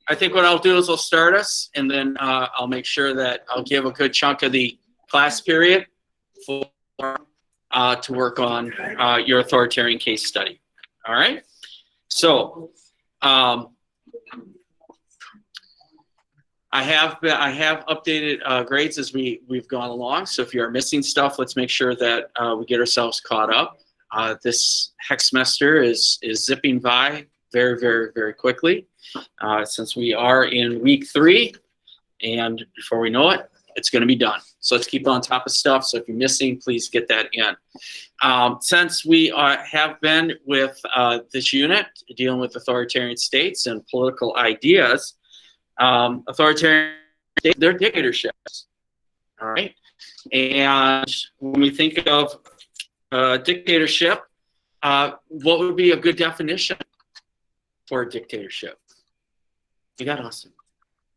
I think what I'll do is I'll start us, and then I'll make sure that I'll give a good chunk of the class period for to work on your authoritarian case study. All right. So I have updated grades as we've gone along. So if you are missing stuff, let's make sure that we get ourselves caught up. This hex semester is zipping by very, very, very quickly. Since we are in week 3, and before we know it, it's going to be done. So let's keep on top of stuff. So if you're missing, please get that in. Since we have been with this unit dealing with authoritarian states and political ideas, authoritarian states, they're dictatorships. All right. And when we think of dictatorship, what would be a good definition for a dictatorship? You got Austin.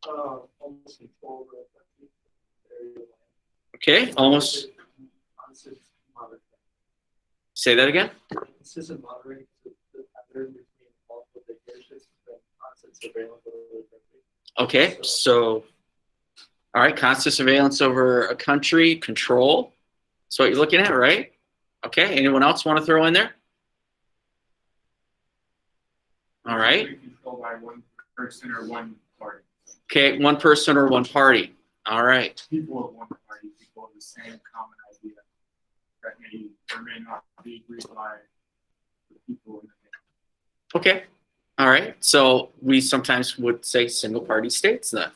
Almost control the area. Okay, almost. Say that again. Consistent monitoring the pattern between multiple dictatorships and constant surveillance over the country. Okay, so all right, constant surveillance over a country, control. That's what you're looking at, right? Okay, anyone else want to throw in there? All right. Controlled by one person or one party. Okay, one person or one party. All right. People of one party, people of the same common idea that may or may not be agreed by the people in the Okay. All right. So we sometimes would say single party states then.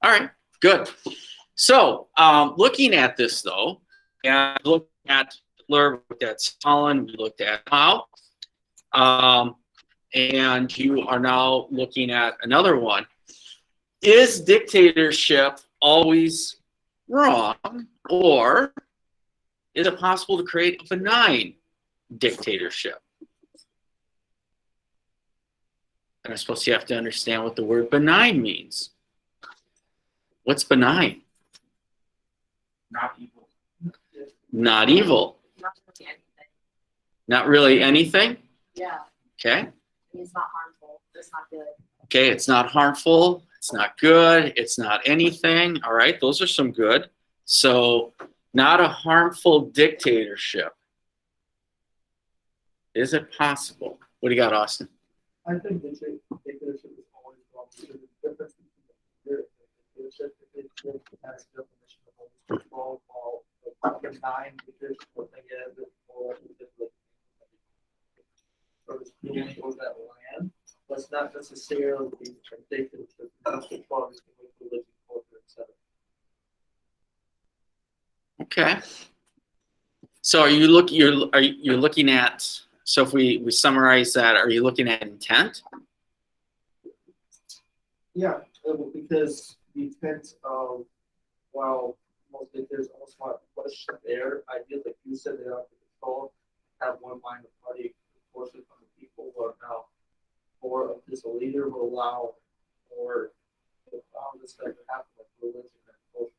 All right. Good. So looking at this though, and looking at Hitler, we looked at Stalin, we looked at Mao, and you are now looking at another one. Is dictatorship always wrong, or is it possible to create a benign dictatorship? And I suppose you have to understand what the word benign means. What's benign? Not evil. Not evil. Not really anything. Not really anything? Yeah. Okay. I mean, it's not harmful. It's not good. Okay, it's not harmful. It's not good. It's not anything. All right, those are some good. So, not a harmful dictatorship. Is it possible? What do you got, Austin? I think dictatorship is always wrong. Because the difference between dictatorship has a definition of always control, while the benign dictatorship thing is more like ruling over that land. But it's not necessarily a dictatorship. It's control religion, culture, etc. Okay. So are you looking at, so if we summarize that, are you looking at intent? Yeah, because the intent of, well, most dictators almost want to push their ideas, like you said, they have to control, have one mind of party, force it from the people who are now more of this leader will allow or this type to happen with religion and culture.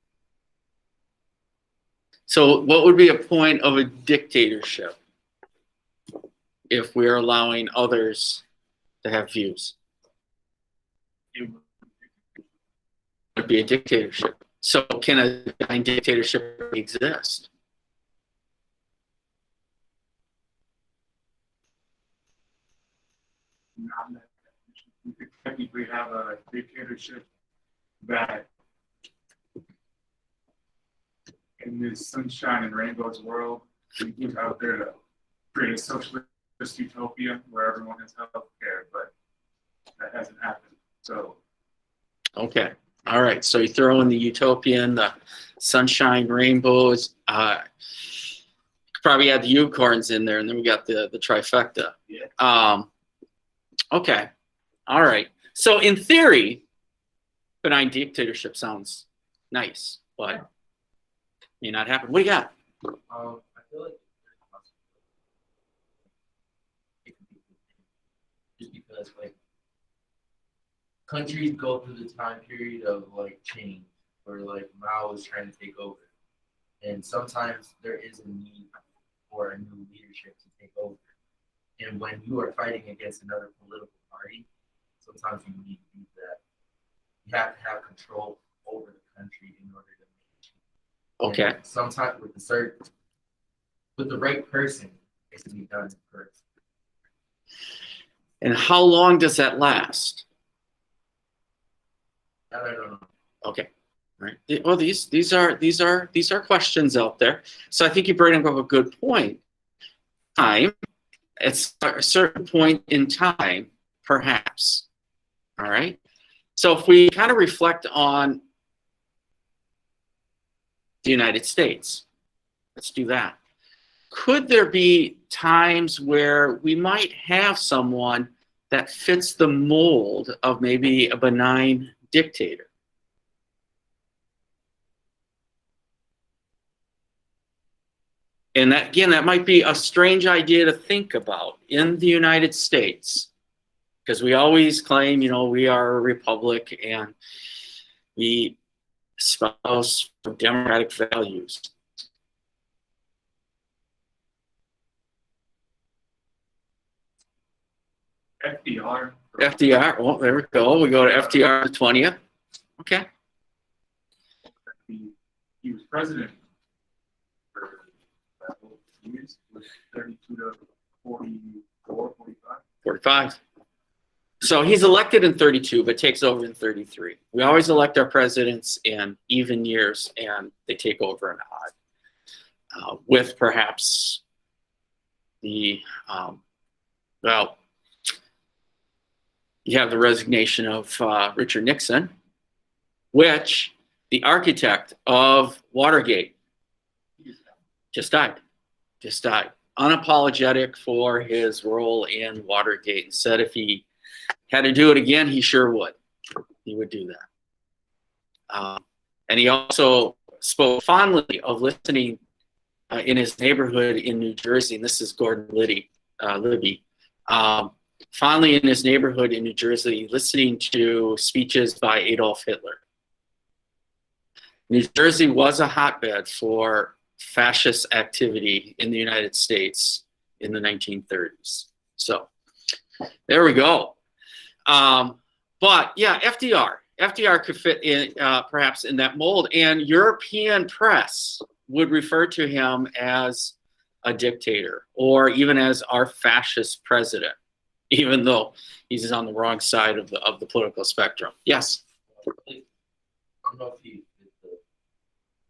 So what would be a point of a dictatorship if we're allowing others to have views? It would be a dictatorship. So can a benign dictatorship exist? Not that we could technically have a dictatorship that in this sunshine and rainbows world, we get out there to create a socialist utopia where everyone has health care, but that hasn't happened. So Okay. All right. So you throw in the utopian, the sunshine, rainbows. Probably add the unicorns in there, and then we got the trifecta. yeah. Okay. All right. So in theory, benign dictatorship sounds nice, but may not happen. What do you got? I feel like just because like countries go through the time period of like change where like Mao is trying to take over, and sometimes there is a need for a new leadership to take over. And when you are fighting against another political party, sometimes you need that you have to have control over the country in order to make it. Okay. And sometimes with the right person, it can be done first. And how long does that last? That I don't know. Okay. Right. Well, these are questions out there. So I think you bring up a good point. Time. It's a certain point in time, perhaps. All right. So if we kind of reflect on the United States, let's do that. Could there be times where we might have someone that fits the mold of maybe a benign dictator? And that, again, that might be a strange idea to think about in the United States, because we always claim, you know, we are a republic and we espouse democratic values. FDR. FDR, oh, there we go. We go to FDR the 20th. Okay. He was president for years, was 32 to 44, 45. 45. So he's elected in 32, but takes over in 33. We always elect our presidents in even years, and they take over in odd, with perhaps the, well, you have the resignation of Richard Nixon, which the architect of Watergate just died. Unapologetic for his role in Watergate, and said if he had to do it again, he sure would. He would do that. And he also spoke fondly of listening in his neighborhood in New Jersey, and this is Gordon Liddy, Libby, fondly in his neighborhood in New Jersey, listening to speeches by Adolf Hitler. New Jersey was a hotbed for fascist activity in the United States in the 1930s. So there we go. But yeah, FDR could fit in perhaps in that mold, and European press would refer to him as a dictator or even as our fascist president, even though he's on the wrong side of the political spectrum. Yes. I don't know if he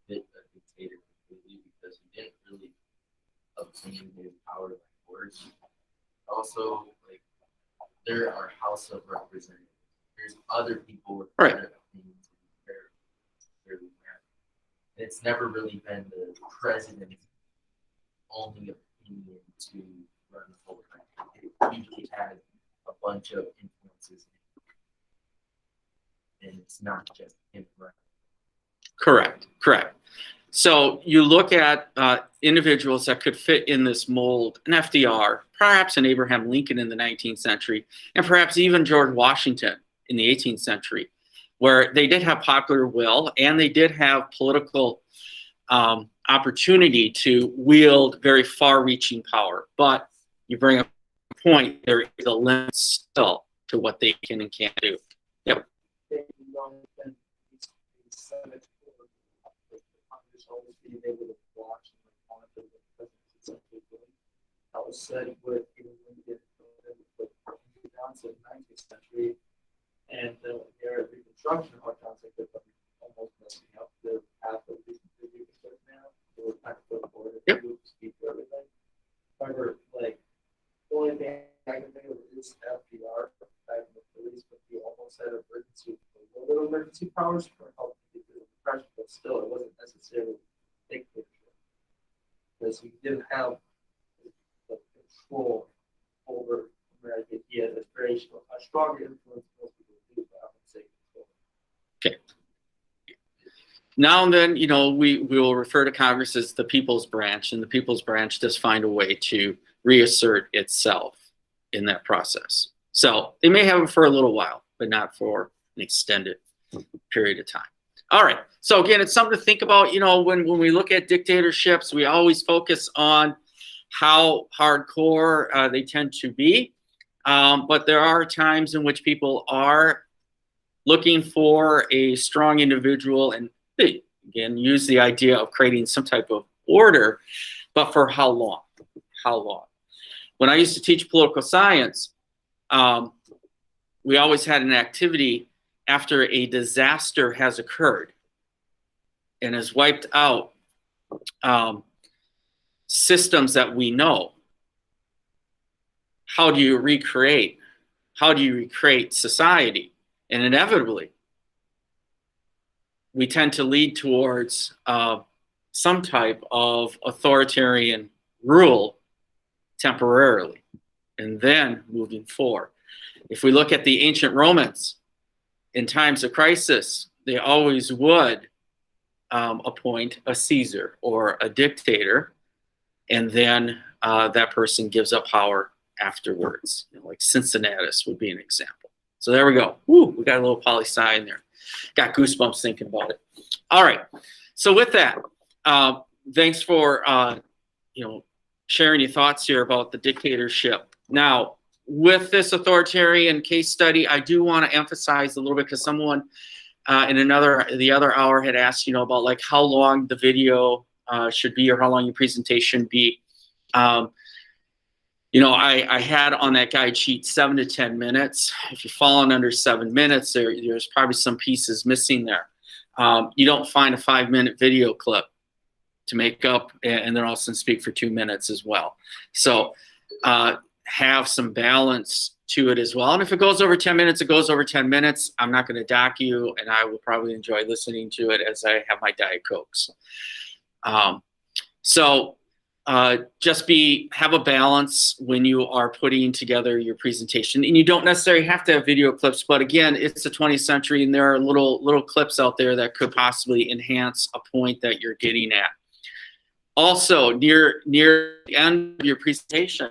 fit a dictator completely because he didn't really obtain his power by force. Also, like, there are House of Representatives. There's other people with Right. better opinions and and it's never really been the president's only opinion to run the whole country. It usually has a bunch of influences, and it's not just him running. Correct. So you look at individuals that could fit in this mold, an FDR, perhaps an Abraham Lincoln in the 19th century, and perhaps even George Washington in the 18th century, where they did have popular will and they did have political opportunity to wield very far-reaching power. But you bring up a point, there is a limit still to what they can and can't do. Yep. That was said with even Lincoln, with Johnson in the 19th century, and their Reconstruction, how Johnson could almost messing up the path of Reconstruction now. They were kind of put forward to speak for everything. However, like, the only thing I can think of is FDR back in the 30s, but he almost had a little emergency powers for helping get through the Depression, but still, it wasn't necessarily dictatorship because he didn't have the control over America. He had a stronger influence than most people do, but I would say control. Okay. Now and then, you know, we will refer to Congress as the People's Branch, and the People's Branch does find a way to reassert itself in that process. So they may have it for a little while, but not for an extended period of time. All right. So again, it's something to think about. You know, when we look at dictatorships, we always focus on how hardcore they tend to be. But there are times in which people are looking for a strong individual, and they, again, use the idea of creating some type of order, but for how long? How long? When I used to teach political science, we always had an activity after a disaster has occurred and has wiped out systems that we know. How do you recreate? How do you recreate society? And inevitably, we tend to lead towards some type of authoritarian rule temporarily, and then moving forward. If we look at the ancient Romans, in times of crisis, they always would appoint a Caesar or a dictator, and then that person gives up power afterwards. You know, like Cincinnatus would be an example. So there we go. Woo, we got a little poli-sci in there. Got goosebumps thinking about it. All right. So with that, thanks for sharing your thoughts here about the dictatorship. Now, with this authoritarian case study, I do want to emphasize a little bit, because someone in the other hour had asked, about like how long the video should be, or how long your presentation be. I had on that guide sheet 7 to 10 minutes. If you're falling under 7 minutes, there's probably some pieces missing there. You don't find a 5-minute video clip to make up and then also speak for 2 minutes as well. So have some balance to it as well. And if it goes over 10 minutes, it goes over 10 minutes. I'm not going to dock you, and I will probably enjoy listening to it as I have my Diet Cokes. Just have a balance when you are putting together your presentation. And you don't necessarily have to have video clips, but again, it's the 20th century, and there are little clips out there that could possibly enhance a point that you're getting at. Also, near the end of your presentation,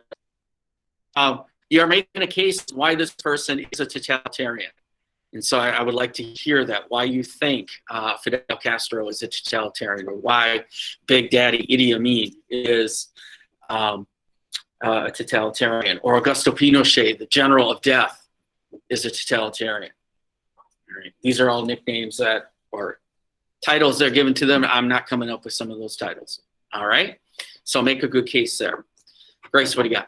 you are making a case why this person is a totalitarian. And so I would like to hear that, why you think Fidel Castro is a totalitarian, or why Big Daddy Idi Amin is a totalitarian, or Augusto Pinochet, the general of death, is a totalitarian. All right. These are all nicknames or titles that are given to them. I'm not coming up with some of those titles. All right? So make a good case there. Grace, what do you got?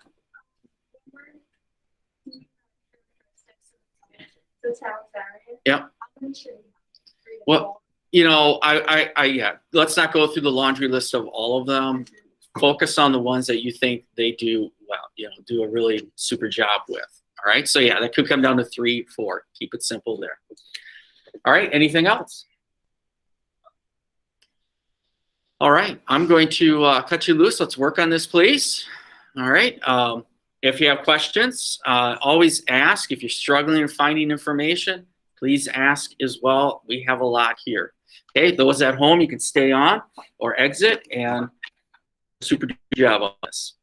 Yeah. Well, yeah. Let's not go through the laundry list of all of them. Focus on the ones that you think they do well, do a really super job with. All right. So yeah, that could come down to 3, 4. Keep it simple there. All right. Anything else? All right. I'm going to cut you loose. Let's work on this, please. All right. If you have questions, always ask. If you're struggling with finding information, please ask as well. We have a lot here. Okay, those at home, you can stay on or exit, and super job on this.